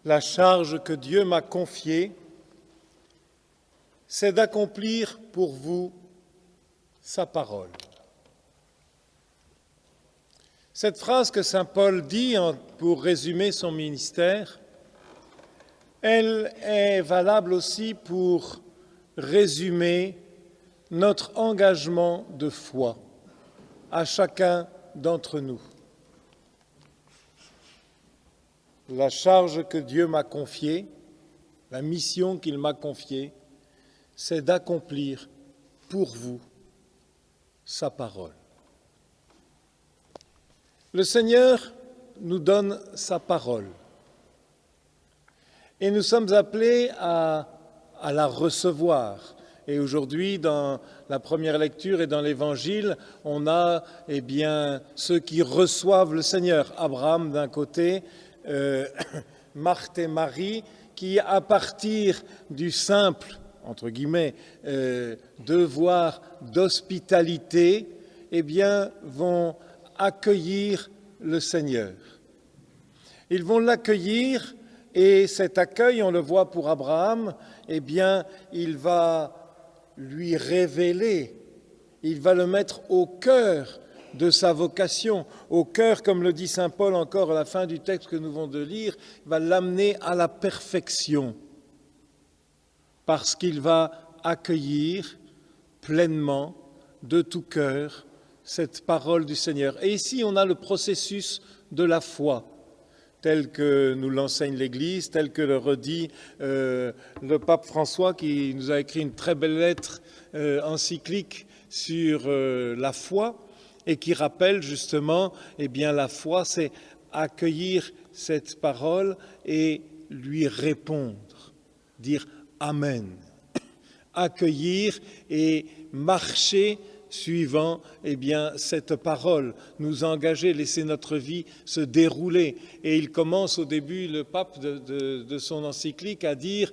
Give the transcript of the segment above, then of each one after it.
La charge que Dieu m'a confiée, c'est d'accomplir pour vous sa parole. Cette phrase que saint Paul dit pour résumer son ministère, elle est valable aussi pour résumer notre engagement de foi à chacun d'entre nous. La charge que Dieu m'a confiée, la mission qu'il m'a confiée, c'est d'accomplir pour vous sa parole. Le Seigneur nous donne sa parole et nous sommes appelés à la recevoir. Et aujourd'hui, dans la première lecture et dans l'Évangile, on a ceux qui reçoivent le Seigneur. Abraham d'un côté, Marthe et Marie, qui à partir du simple, entre guillemets, devoir d'hospitalité, vont accueillir le Seigneur. Ils vont l'accueillir et cet accueil, on le voit pour Abraham, il va lui révéler, il va le mettre au cœur de sa vocation, au cœur, comme le dit saint Paul encore à la fin du texte que nous venons de lire, va l'amener à la perfection, parce qu'il va accueillir pleinement, de tout cœur, cette parole du Seigneur. Et ici, on a le processus de la foi, tel que nous l'enseigne l'Église, tel que le redit le pape François, qui nous a écrit une très belle lettre encyclique sur la foi, et qui rappelle justement, la foi, c'est accueillir cette parole et lui répondre, dire Amen. Accueillir et marcher suivant cette parole, nous engager, laisser notre vie se dérouler. Et il commence au début, le pape, de son encyclique à dire,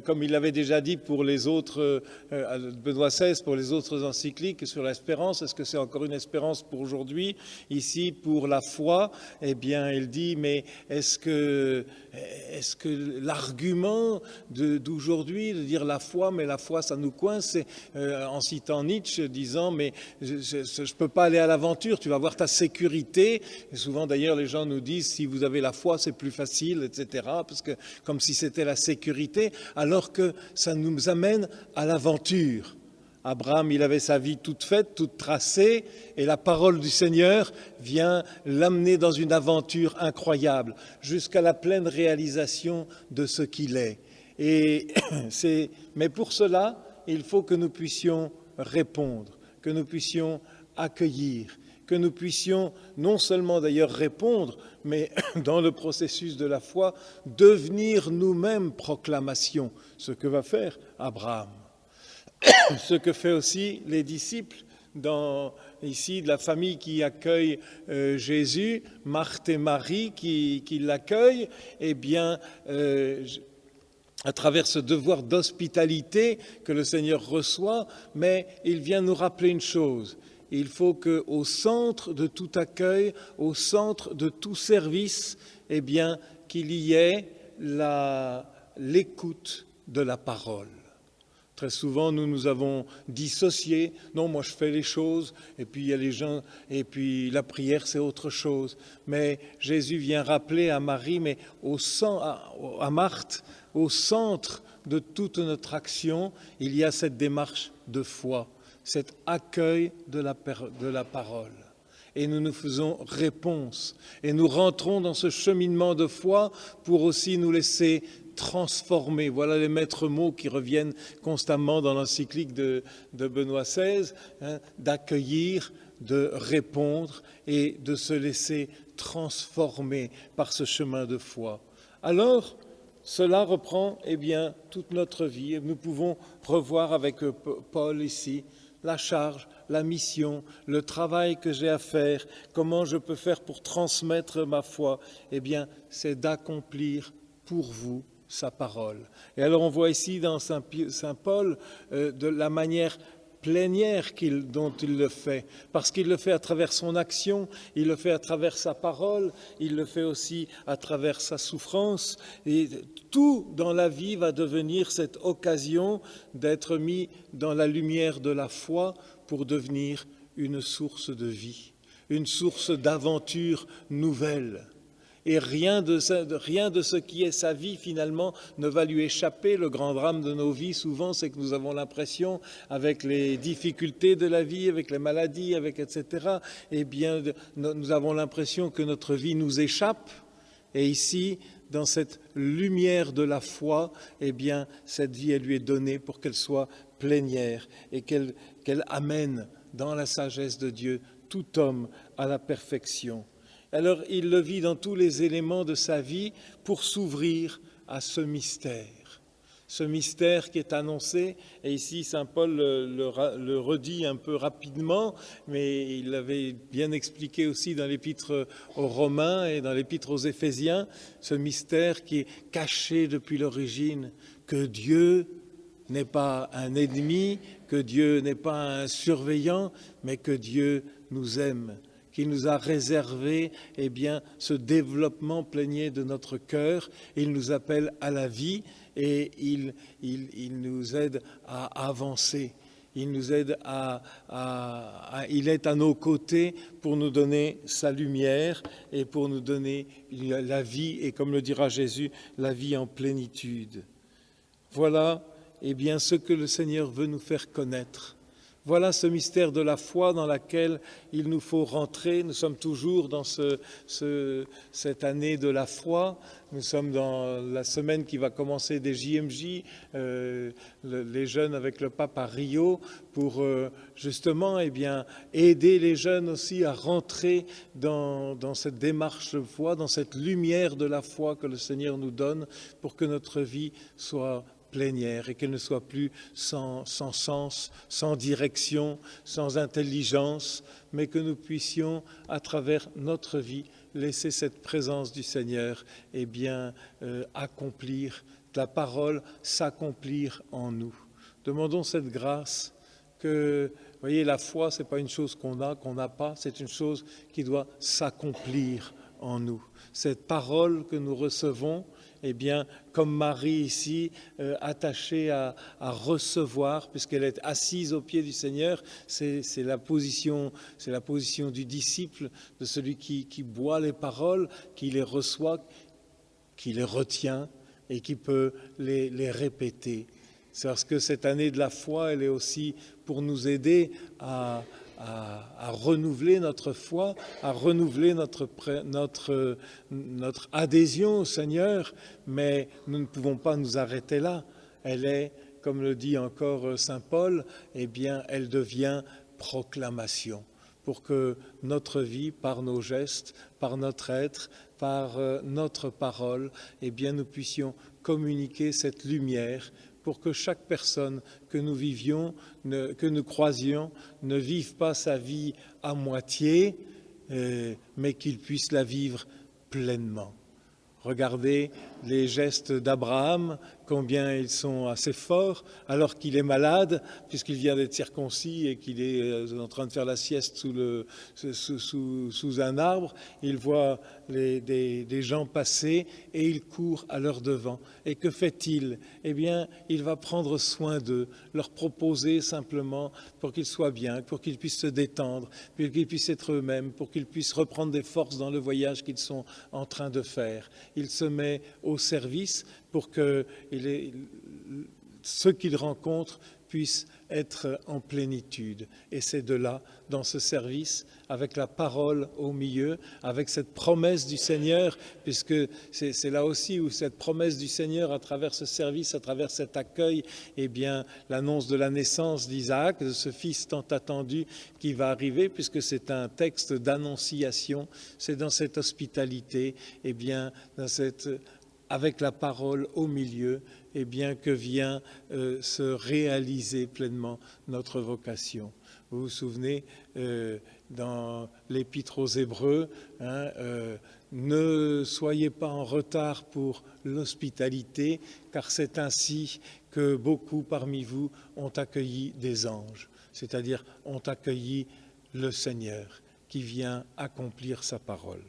comme il l'avait déjà dit pour les autres, Benoît XVI, pour les autres encycliques sur l'espérance, est-ce que c'est encore une espérance pour aujourd'hui? Ici, pour la foi, il dit, mais est-ce que l'argument d'aujourd'hui, de dire la foi, mais la foi, ça nous coince, c'est en citant Nietzsche, disant, mais je ne peux pas aller à l'aventure, tu vas voir ta sécurité. Et souvent, d'ailleurs, les gens nous disent, si vous avez la foi, c'est plus facile, etc., parce que comme si c'était la sécurité, alors que ça nous amène à l'aventure. Abraham, il avait sa vie toute faite, toute tracée, et la parole du Seigneur vient l'amener dans une aventure incroyable, jusqu'à la pleine réalisation de ce qu'il est. Mais pour cela, il faut que nous puissions répondre, que nous puissions accueillir, que nous puissions non seulement d'ailleurs répondre, mais dans le processus de la foi, devenir nous-mêmes proclamation, ce que va faire Abraham. Ce que fait aussi les disciples, ici de la famille qui accueille Jésus, Marthe et Marie qui l'accueillent, à travers ce devoir d'hospitalité que le Seigneur reçoit, mais il vient nous rappeler une chose. Il faut qu'au centre de tout accueil, au centre de tout service, qu'il y ait l'écoute de la parole. Très souvent, nous avons dissocié. Non, moi je fais les choses, et puis il y a les gens, et puis la prière c'est autre chose. Mais Jésus vient rappeler à Marie, mais à Marthe, au centre de toute notre action, il y a cette démarche de foi, cet accueil de la parole. Et nous faisons réponse, et nous rentrons dans ce cheminement de foi pour aussi nous laisser transformer. Voilà les maîtres mots qui reviennent constamment dans l'encyclique de Benoît XVI, d'accueillir, de répondre et de se laisser transformer par ce chemin de foi. Alors, cela reprend toute notre vie et nous pouvons revoir avec Paul ici la charge, la mission, le travail que j'ai à faire, comment je peux faire pour transmettre ma foi. C'est d'accomplir pour vous sa parole. Et alors on voit ici dans saint Paul de la manière plénière dont il le fait, parce qu'il le fait à travers son action, il le fait à travers sa parole, il le fait aussi à travers sa souffrance. Et tout dans la vie va devenir cette occasion d'être mis dans la lumière de la foi pour devenir une source de vie, une source d'aventure nouvelle. Et rien de ce qui est sa vie, finalement, ne va lui échapper. Le grand drame de nos vies, souvent, c'est que nous avons l'impression, avec les difficultés de la vie, avec les maladies, etc., eh bien, nous avons l'impression que notre vie nous échappe. Et ici, dans cette lumière de la foi, eh bien, cette vie, elle lui est donnée pour qu'elle soit plénière et qu'elle amène dans la sagesse de Dieu tout homme à la perfection. Alors il le vit dans tous les éléments de sa vie pour s'ouvrir à ce mystère qui est annoncé. Et ici, saint Paul le redit un peu rapidement, mais il l'avait bien expliqué aussi dans l'épître aux Romains et dans l'épître aux Éphésiens, ce mystère qui est caché depuis l'origine, que Dieu n'est pas un ennemi, que Dieu n'est pas un surveillant, mais que Dieu nous aime, qui nous a réservé eh bien, ce développement plénier de notre cœur. Il nous appelle à la vie et il nous aide à avancer. Il nous aide il est à nos côtés pour nous donner sa lumière et pour nous donner la vie, et comme le dira Jésus, la vie en plénitude. Voilà eh bien, ce que le Seigneur veut nous faire connaître. Voilà ce mystère de la foi dans laquelle il nous faut rentrer. Nous sommes toujours dans cette année de la foi. Nous sommes dans la semaine qui va commencer des JMJ, les jeunes avec le pape à Rio, pour justement eh bien, aider les jeunes aussi à rentrer dans cette démarche de foi, dans cette lumière de la foi que le Seigneur nous donne pour que notre vie soit plénière et qu'elle ne soit plus sans sens, sans direction, sans intelligence, mais que nous puissions, à travers notre vie, laisser cette présence du Seigneur eh bien, accomplir, la parole s'accomplir en nous. Demandons cette grâce que, vous voyez, la foi, ce n'est pas une chose qu'on n'a pas, c'est une chose qui doit s'accomplir en nous. Cette parole que nous recevons, eh bien, comme Marie ici, attachée à recevoir, puisqu'elle est assise aux pieds du Seigneur, c'est la position du disciple, de celui qui boit les paroles, qui les reçoit, qui les retient et qui peut les répéter. C'est parce que cette année de la foi, elle est aussi pour nous aider à renouveler notre foi, à renouveler notre adhésion au Seigneur, mais nous ne pouvons pas nous arrêter là. Elle est, comme le dit encore saint Paul, eh bien, elle devient proclamation, pour que notre vie, par nos gestes, par notre être, par notre parole, eh bien, nous puissions communiquer cette lumière pour que chaque personne que nous vivions, que nous croisions, ne vive pas sa vie à moitié, mais qu'il puisse la vivre pleinement. Regardez les gestes d'Abraham, combien ils sont assez forts, alors qu'il est malade, puisqu'il vient d'être circoncis et qu'il est en train de faire la sieste sous un arbre. Il voit des gens passer et il court à leur devant. Et que fait-il? Eh bien, il va prendre soin d'eux, leur proposer simplement pour qu'ils soient bien, pour qu'ils puissent se détendre, pour qu'ils puissent être eux-mêmes, pour qu'ils puissent reprendre des forces dans le voyage qu'ils sont en train de faire. Il se met au service pour que ceux qu'il rencontre puissent être en plénitude. Et c'est de là, dans ce service, avec la parole au milieu, avec cette promesse du Seigneur, puisque c'est là aussi où cette promesse du Seigneur, à travers ce service, à travers cet accueil, eh bien, l'annonce de la naissance d'Isaac, de ce fils tant attendu qui va arriver, puisque c'est un texte d'annonciation, c'est dans cette hospitalité, eh bien, avec la parole au milieu, eh bien, que vient se réaliser pleinement notre vocation. Vous vous souvenez, dans l'Épître aux Hébreux, ne soyez pas en retard pour l'hospitalité, car c'est ainsi que beaucoup parmi vous ont accueilli des anges. c'est-à-dire ont accueilli le Seigneur qui vient accomplir sa parole.